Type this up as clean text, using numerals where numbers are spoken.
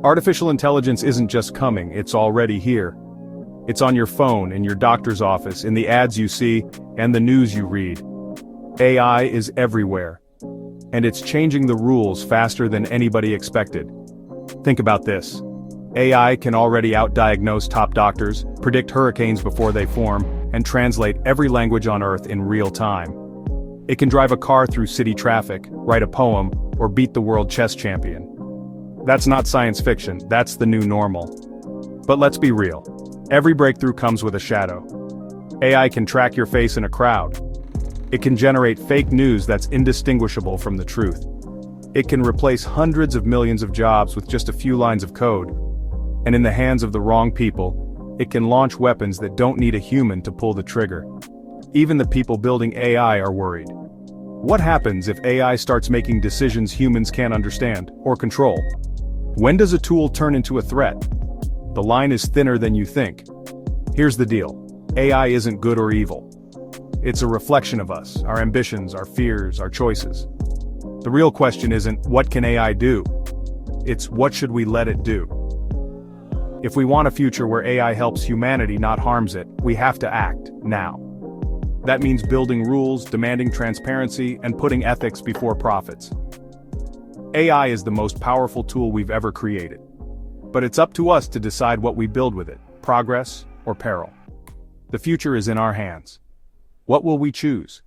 Artificial intelligence isn't just coming, it's already here. It's on your phone, in your doctor's office, in the ads you see, and the news you read. AI is everywhere. And it's changing the rules faster than anybody expected. Think about this. AI can already outdiagnose top doctors, predict hurricanes before they form, and translate every language on Earth in real time. It can drive a car through city traffic, write a poem, or beat the world chess champion. That's not science fiction, that's the new normal. But let's be real. Every breakthrough comes with a shadow. AI can track your face in a crowd. It can generate fake news that's indistinguishable from the truth. It can replace hundreds of millions of jobs with just a few lines of code. And in the hands of the wrong people, it can launch weapons that don't need a human to pull the trigger. Even the people building AI are worried. What happens if AI starts making decisions humans can't understand or control? When does a tool turn into a threat? The line is thinner than you think. Here's the deal. AI isn't good or evil. It's a reflection of us, our ambitions, our fears, our choices. The real question isn't, what can AI do? It's, what should we let it do? If we want a future where AI helps humanity, not harms it, we have to act, now. That means building rules, demanding transparency, and putting ethics before profits. AI is the most powerful tool we've ever created. But it's up to us to decide what we build with it, progress or peril. The future is in our hands. What will we choose?